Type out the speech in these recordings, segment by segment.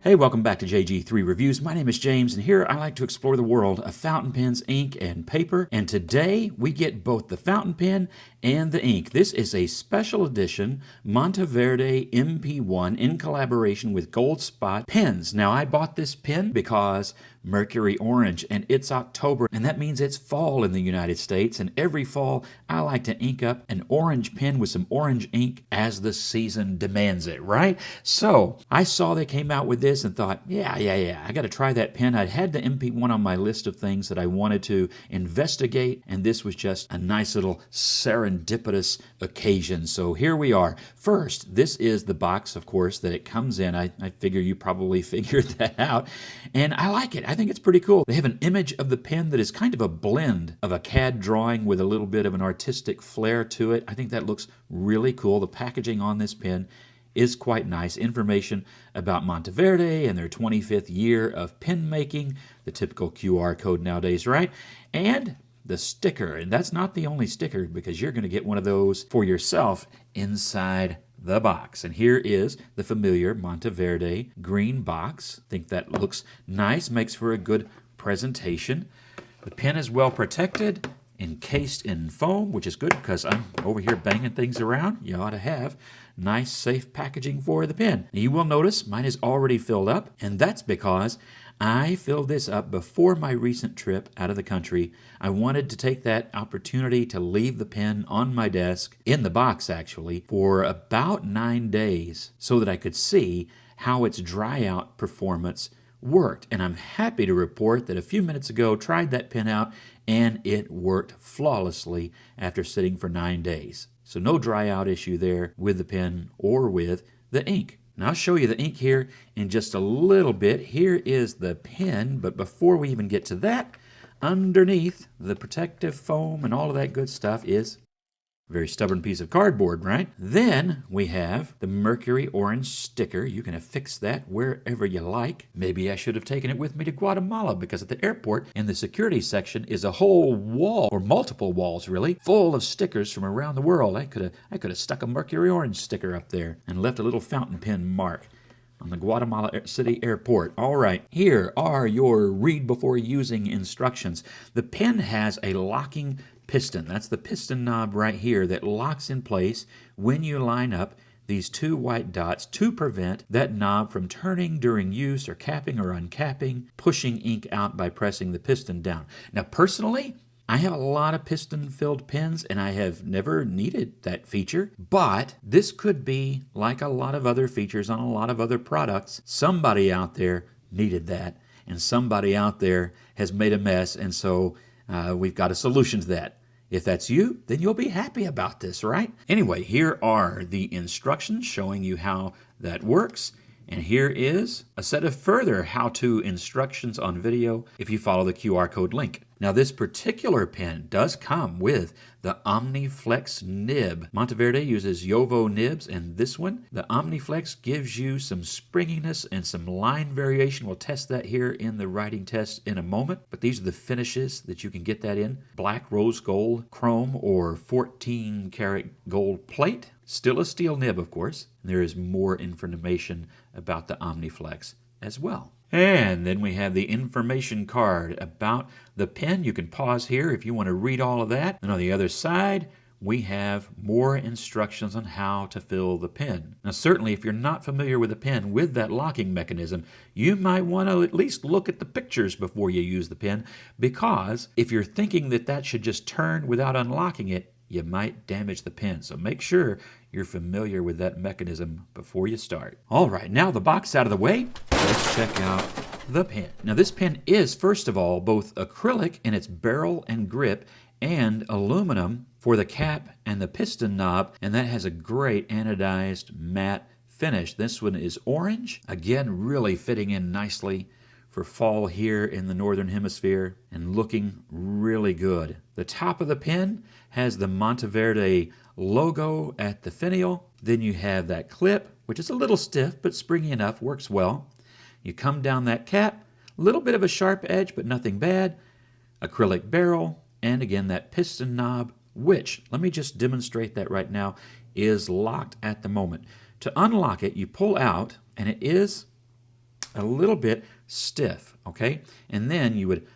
Hey, welcome back to JG3 Reviews. My name is James, and here I like to explore the world of fountain pens, ink, and paper. And today we get both the fountain pen and the ink. This is a special edition Monteverde MP1 in collaboration with Goldspot pens. Now, I bought this pen because Mercury Orange, and it's October, and that means it's fall in the United States. And every fall, I like to ink up an orange pen with some orange ink as the season demands it, right? So I saw they came out with this and thought, yeah, I got to try that pen. I'd had the MP1 on my list of things that I wanted to investigate, and this was just a nice little serendipitous occasion. So here we are. First, this is the box, of course, that it comes in. I figure you probably figured that out, and I like it. I think it's pretty cool. They have an image of the pen that is kind of a blend of a CAD drawing with a little bit of an artistic flair to it. I think that looks really cool. The packaging on this pen is quite nice. Information about Monteverde and their 25th year of pen making, the typical QR code nowadays, right? And the sticker, and that's not the only sticker, because you're going to get one of those for yourself inside the box. And here is the familiar Monteverde green box. I think that looks nice, makes for a good presentation. The pen is well protected, encased in foam, which is good because I'm over here banging things around. You ought to have nice, safe packaging for the pen. Now, you will notice mine is already filled up, and that's because I filled this up before my recent trip out of the country. I wanted to take that opportunity to leave the pen on my desk, in the box actually, for about 9 days so that I could see how its dry out performance worked. And I'm happy to report that a few minutes ago tried that pen out and it worked flawlessly after sitting for 9 days. So no dry out issue there with the pen or with the ink. Now I'll show you the ink here in just a little bit. Here is the pen, but before we even get to that, underneath the protective foam and all of that good stuff is a very stubborn piece of cardboard, right? Then we have the Mercury Orange sticker. You can affix that wherever you like. Maybe I should have taken it with me to Guatemala, because at the airport in the security section is a whole wall, or multiple walls really, full of stickers from around the world. I could have stuck a Mercury Orange sticker up there and left a little fountain pen mark on the Guatemala City airport. All right, here are your read before using instructions. The pen has a locking piston. That's the piston knob right here that locks in place when you line up these two white dots to prevent that knob from turning during use or capping or uncapping, pushing ink out by pressing the piston down. Now, personally, I have a lot of piston-filled pens, and I have never needed that feature, but this could be like a lot of other features on a lot of other products. Somebody out there needed that, and somebody out there has made a mess, and so we've got a solution to that. If that's you, then you'll be happy about this, right? Anyway, here are the instructions showing you how that works. And here is a set of further how-to instructions on video if you follow the QR code link. Now, this particular pen does come with the Omniflex nib. Monteverde uses Jowo nibs, and this one, the Omniflex, gives you some springiness and some line variation. We'll test that here in the writing test in a moment, but these are the finishes that you can get that in. Black, rose gold, chrome, or 14 karat gold plate. Still a steel nib, of course. There is more information about the Omniflex as well. And then we have the information card about the pen. You can pause here if you want to read all of that. And on the other side, we have more instructions on how to fill the pen. Now, certainly, if you're not familiar with a pen with that locking mechanism, you might want to at least look at the pictures before you use the pen, because if you're thinking that that should just turn without unlocking it, you might damage the pen. So make sure you're familiar with that mechanism before you start. All right, now the box out of the way, let's check out the pen. Now, this pen is, first of all, both acrylic in its barrel and grip and aluminum for the cap and the piston knob, and that has a great anodized matte finish. This one is orange, again, really fitting in nicely for fall here in the Northern Hemisphere and looking really good. The top of the pen has the Monteverde logo at the finial. Then you have that clip, which is a little stiff but springy enough, works well. You come down that cap, a little bit of a sharp edge but nothing bad. Acrylic barrel, and again that piston knob, which, let me just demonstrate that right now, is locked at the moment. To unlock it, you pull out, and it is a little bit stiff, okay? And then you would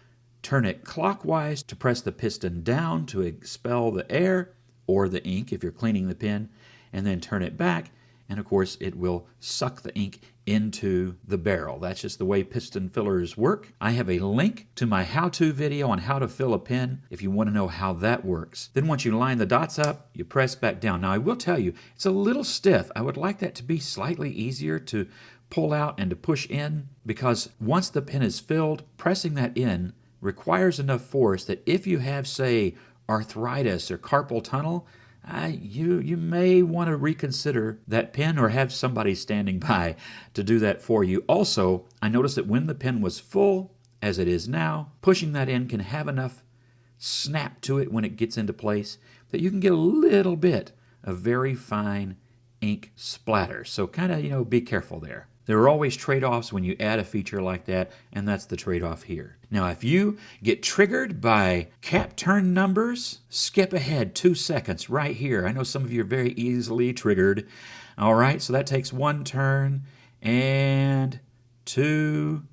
turn it clockwise to press the piston down to expel the air or the ink if you're cleaning the pen, and then turn it back, and of course it will suck the ink into the barrel. That's just the way piston fillers work. I have a link to my how-to video on how to fill a pen if you want to know how that works. Then once you line the dots up, you press back down. Now I will tell you, it's a little stiff. I would like that to be slightly easier to pull out and to push in, because once the pen is filled, pressing that in requires enough force that if you have, say, arthritis or carpal tunnel, you may want to reconsider that pen or have somebody standing by to do that for you. Also, I noticed that when the pen was full, as it is now, pushing that in can have enough snap to it when it gets into place that you can get a little bit of very fine ink splatter. So kind of, be careful there. There are always trade-offs when you add a feature like that, and that's the trade-off here. Now, if you get triggered by cap turn numbers, skip ahead 2 seconds right here. I know some of you are very easily triggered. All right, so that takes 1 turn, and 2,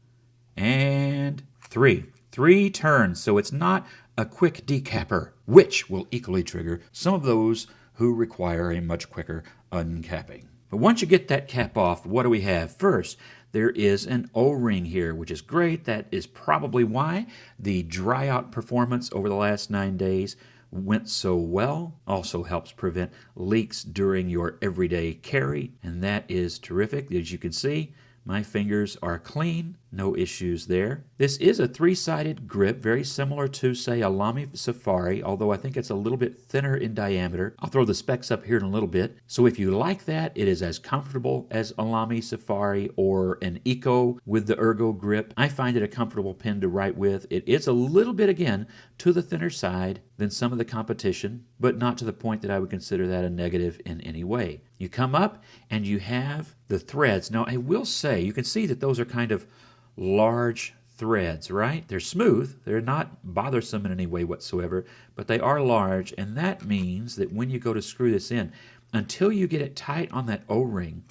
and 3. 3 turns, so it's not a quick decapper, which will equally trigger some of those who require a much quicker uncapping. But once you get that cap off, what do we have? First, there is an O-ring here, which is great. That is probably why the dry out performance over the last 9 days went so well. Also helps prevent leaks during your everyday carry, and that is terrific. As you can see, my fingers are clean, no issues there. This is a 3-sided grip, very similar to, say, a Lamy Safari, although I think it's a little bit thinner in diameter. I'll throw the specs up here in a little bit. So if you like that, it is as comfortable as a Lamy Safari or an Eco with the Ergo grip. I find it a comfortable pen to write with. It is a little bit, again, to the thinner side than some of the competition, but not to the point that I would consider that a negative in any way. You come up and you have the threads. Now, I will say, you can see that those are kind of large threads, right? They're smooth. They're not bothersome in any way whatsoever, but they are large, and that means that when you go to screw this in, until you get it tight on that O-ring,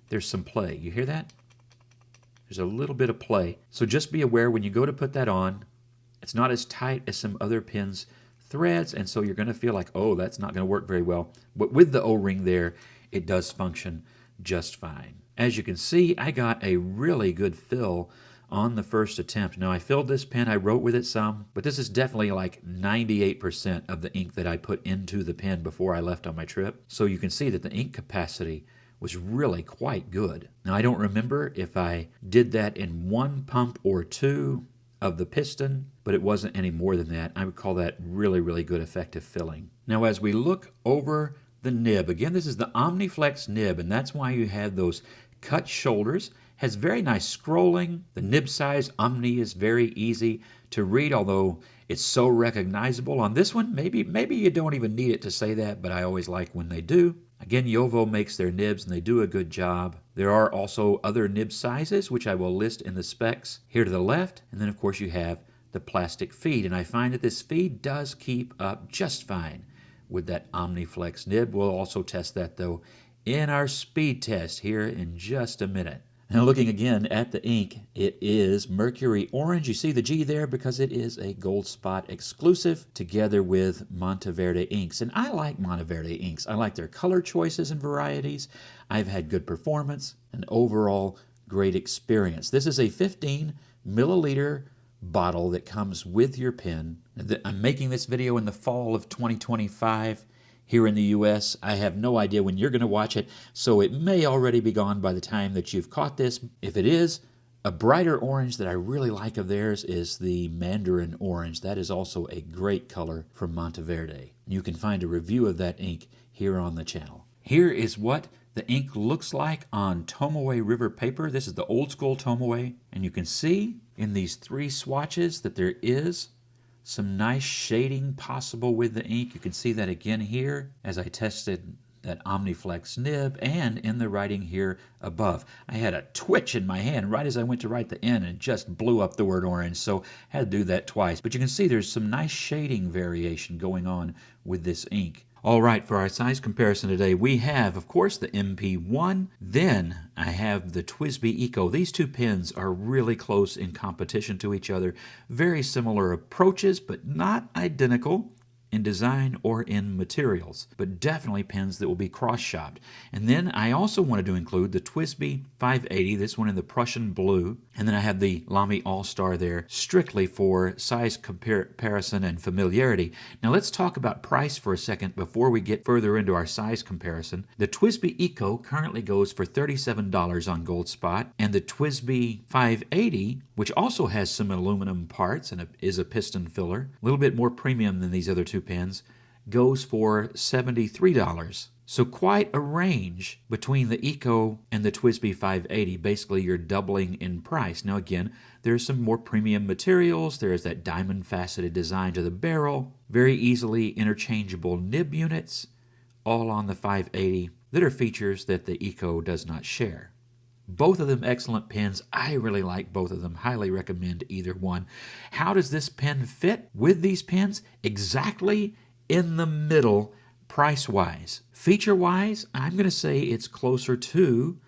there's some play. You hear that? There's a little bit of play. So just be aware when you go to put that on, it's not as tight as some other pens' threads, and so you're going to feel like, oh, that's not going to work very well. But with the O-ring there, it does function just fine. As you can see, I got a really good fill on the first attempt. Now, I filled this pen, I wrote with it some, but this is definitely like 98% of the ink that I put into the pen before I left on my trip. So you can see that the ink capacity was really quite good. Now, I don't remember if I did that in 1 pump or 2 of the piston, but it wasn't any more than that. I would call that really, really good effective filling. Now, as we look over the nib, again, this is the Omniflex nib, and that's why you have those cut shoulders. Has very nice scrolling. The nib size Omni is very easy to read, although it's so recognizable. On this one, maybe you don't even need it to say that, but I always like when they do. Again, Jowo makes their nibs, and they do a good job. There are also other nib sizes, which I will list in the specs here to the left. And then, of course, you have the plastic feed, and I find that this feed does keep up just fine with that Omniflex nib. We'll also test that, though, in our speed test here in just a minute. Now, looking again at the ink, it is Mercury Orange. You see the G there because it is a Goldspot exclusive together with Monteverde inks. And I like Monteverde inks. I like their color choices and varieties. I've had good performance and overall great experience. This is a 15 milliliter bottle that comes with your pen. I'm making this video in the fall of 2025 here in the US. I have no idea when you're going to watch it, so it may already be gone by the time that you've caught this. If it is, a brighter orange that I really like of theirs is the Mandarin Orange. That is also a great color from Monteverde. You can find a review of that ink here on the channel. Here is what the ink looks like on Tomoe River paper. This is the old school Tomoe, and you can see in these 3 swatches that there is some nice shading possible with the ink. You can see that again here as I tested that Omniflex nib and in the writing here above. I had a twitch in my hand right as I went to write the N and just blew up the word orange, so I had to do that twice. But you can see there's some nice shading variation going on with this ink. All right, for our size comparison today, we have, of course, the MP1. Then I have the TWSBI Eco. These two pens are really close in competition to each other. Very similar approaches, but not identical in design or in materials, but definitely pens that will be cross-shopped. And then I also wanted to include the TWSBI 580, this one in the Prussian blue, and then I have the Lamy All-Star there, strictly for size comparison and familiarity. Now let's talk about price for a second before we get further into our size comparison. The TWSBI Eco currently goes for $37 on Goldspot, and the TWSBI 580, which also has some aluminum parts and is a piston filler, a little bit more premium than these other two pens, goes for $73. So quite a range between the Eco and the TWSBI 580. Basically, you're doubling in price. Now again, there's some more premium materials. There's that diamond faceted design to the barrel, very easily interchangeable nib units, all on the 580 that are features that the Eco does not share. Both of them excellent pens. I really like both of them. Highly recommend either one. How does this pen fit with these pens? Exactly in the middle price-wise. Feature-wise, I'm going to say it's closer to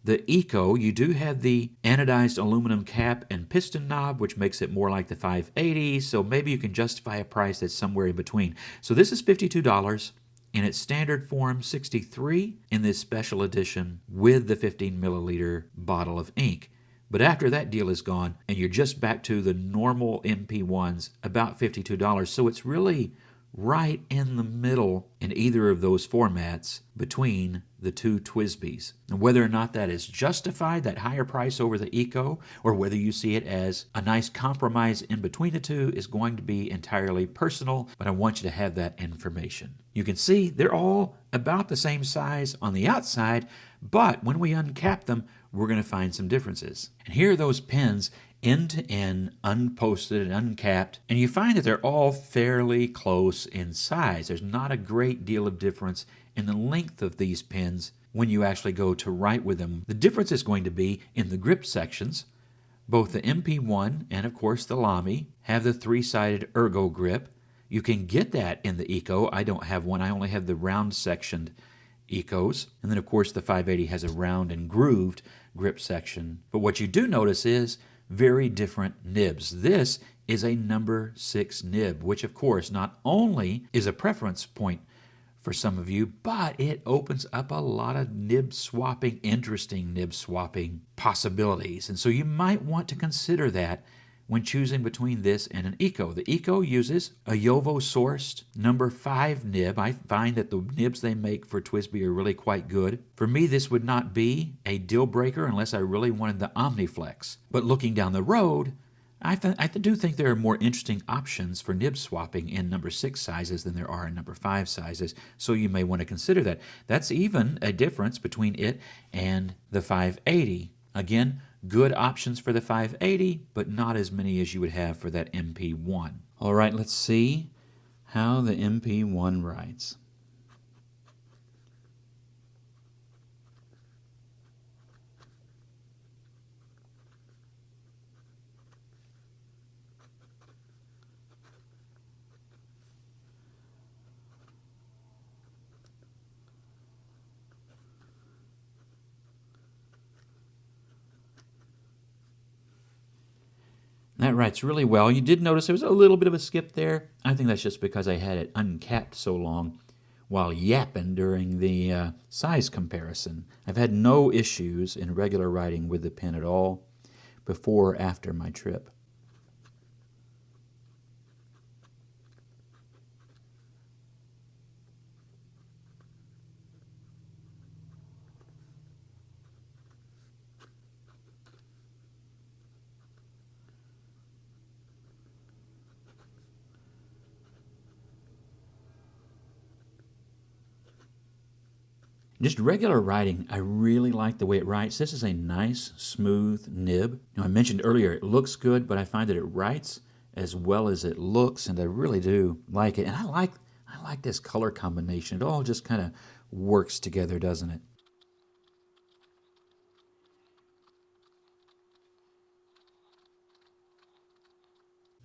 the Eco. You do have the anodized aluminum cap and piston knob, which makes it more like the 580, so maybe you can justify a price that's somewhere in between. So this is $52. In its standard form, $63 in this special edition with the 15 milliliter bottle of ink. But after that deal is gone, and you're just back to the normal MP1s, about $52. So it's really right in the middle in either of those formats between the two TWSBIs. And whether or not that is justified, that higher price over the Eco, or whether you see it as a nice compromise in between the two is going to be entirely personal, but I want you to have that information. You can see they're all about the same size on the outside, but when we uncap them, we're going to find some differences. And here are those pens end to end, unposted and uncapped, and you find that they're all fairly close in size. There's not a great deal of difference in the length of these pens when you actually go to write with them. The difference is going to be in the grip sections. Both the MP1 and of course the Lamy have the three-sided ergo grip. You can get that in the Eco. I don't have one. I only have the round sectioned Ecos. And then of course the 580 has a round and grooved grip section. But what you do notice is very different nibs. This is a number 6 nib, which of course not only is a preference point for some of you, but it opens up a lot of nib swapping, interesting nib swapping possibilities. And so you might want to consider that when choosing between this and an Eco. The Eco uses a Jowo-sourced number 5 nib. I find that the nibs they make for TWSBI are really quite good. For me, this would not be a deal breaker unless I really wanted the Omniflex. But looking down the road, I do think there are more interesting options for nib swapping in number 6 sizes than there are in number 5 sizes, so you may want to consider that. That's even a difference between it and the 580. Again, good options for the 580, but not as many as you would have for that MP1. All right, let's see how the MP1 writes. That writes really well. You did notice there was a little bit of a skip there. I think that's just because I had it uncapped so long while yapping during the size comparison. I've had no issues in regular writing with the pen at all before or after my trip. Just regular writing, I really like the way it writes. This is a nice, smooth nib. Now, I mentioned earlier it looks good, but I find that it writes as well as it looks, and I really do like it. And I like this color combination. It all just kind of works together, doesn't it?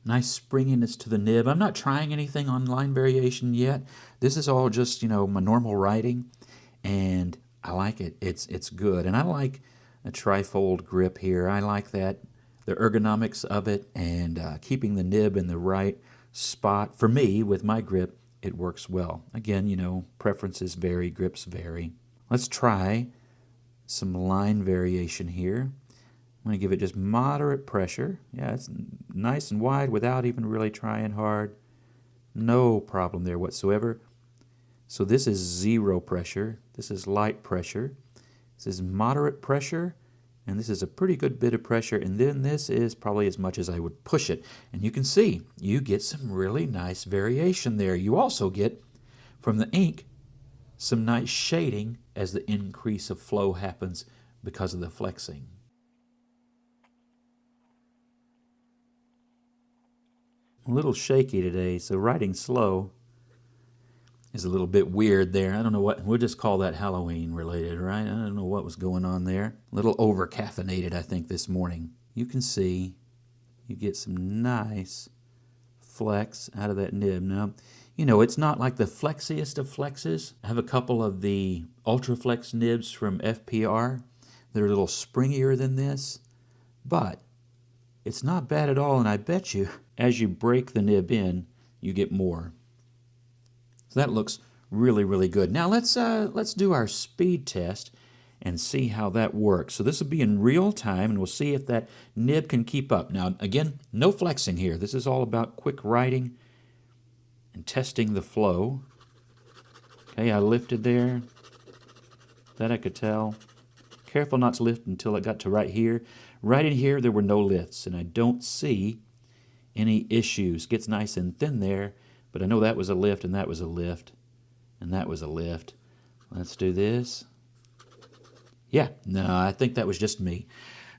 Nice springiness to the nib. I'm not trying anything on line variation yet. This is all just, my normal writing, and I like it. It's good. And I like a trifold grip here. I like that, the ergonomics of it, and keeping the nib in the right spot. For me, with my grip, it works well. Again, preferences vary, grips vary. Let's try some line variation here. I'm going to give it just moderate pressure. Yeah, it's nice and wide without even really trying hard. No problem there whatsoever. So this is zero pressure. This is light pressure. This is moderate pressure. And this is a pretty good bit of pressure. And then this is probably as much as I would push it. And you can see, you get some really nice variation there. You also get, from the ink, some nice shading as the increase of flow happens because of the flexing. A little shaky today, so writing slow is a little bit weird there. I don't know what, we'll just call that Halloween related, right? I don't know what was going on there. A little over caffeinated, I think, this morning. You can see you get some nice flex out of that nib. Now, it's not like the flexiest of flexes. I have a couple of the Ultraflex nibs from FPR. They're a little springier than this, but it's not bad at all, and I bet you, as you break the nib in, you get more. So that looks really, really good. Now let's do our speed test and see how that works. So this will be in real time, and we'll see if that nib can keep up. Now, again, no flexing here. This is all about quick writing and testing the flow. Okay, I lifted there. That I could tell. Careful not to lift until it got to right here. Right in here, there were no lifts, and I don't see any issues. Gets nice and thin there, but I know that was a lift, and that was a lift, and that was a lift. Let's do this. Yeah, no, I think that was just me.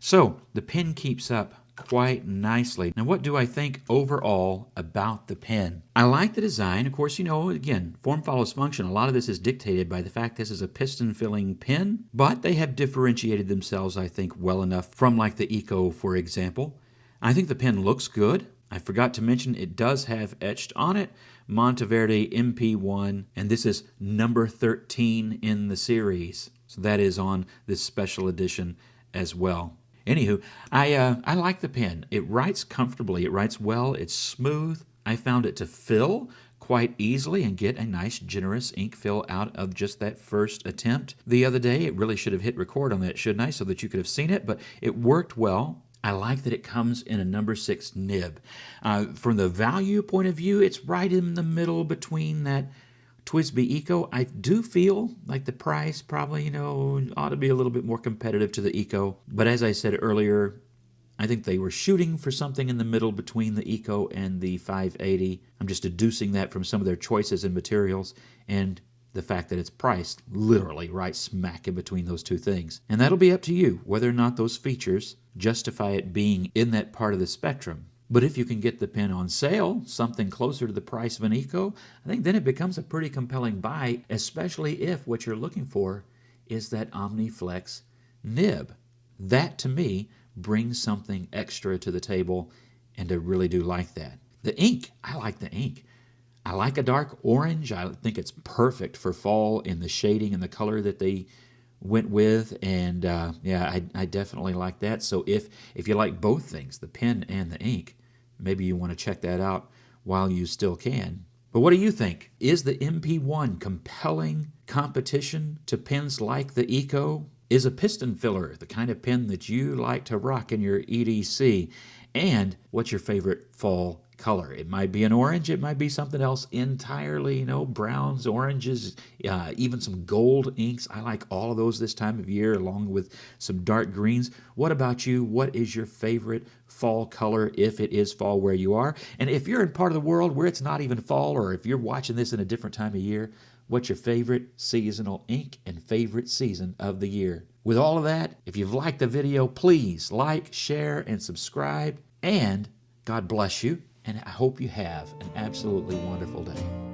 So the pen keeps up quite nicely. Now, what do I think overall about the pen? I like the design. Of course, again, form follows function. A lot of this is dictated by the fact this is a piston filling pen, but they have differentiated themselves, I think, well enough from like the Eco, for example. I think the pen looks good. I forgot to mention it does have etched on it Monteverde MP1, and this is number 13 in the series. So that is on this special edition as well. Anywho, I like the pen. It writes comfortably. It writes well. It's smooth. I found it to fill quite easily and get a nice, generous ink fill out of just that first attempt. The other day, it really should have hit record on that, shouldn't I, so that you could have seen it, but it worked well. I like that it comes in a number 6 nib. From the value point of view, it's right in the middle between that TWSBI Eco. I do feel like the price probably, ought to be a little bit more competitive to the Eco. But as I said earlier, I think they were shooting for something in the middle between the Eco and the 580. I'm just deducing that from some of their choices in materials and the fact that it's priced literally right smack in between those two things. And that'll be up to you whether or not those features justify it being in that part of the spectrum. But if you can get the pen on sale, something closer to the price of an Eco, I think then it becomes a pretty compelling buy, especially if what you're looking for is that Omniflex nib. That, to me, brings something extra to the table, and I really do like that. The ink, I like the ink. I like a dark orange. I think it's perfect for fall in the shading and the color that they went with, and I definitely like that. So if you like both things, the pen and the ink, maybe you want to check that out while you still can. But what do you think? Is the MP1 compelling competition to pens like the Eco? Is a piston filler the kind of pen that you like to rock in your EDC? And what's your favorite fall color? It might be an orange, it might be something else entirely, browns, oranges, even some gold inks. I like all of those this time of year, along with some dark greens. What about you? What is your favorite fall color, if it is fall where you are? And if you're in part of the world where it's not even fall, or if you're watching this in a different time of year, what's your favorite seasonal ink and favorite season of the year? With all of that, if you've liked the video, please like, share, and subscribe. And God bless you. And I hope you have an absolutely wonderful day.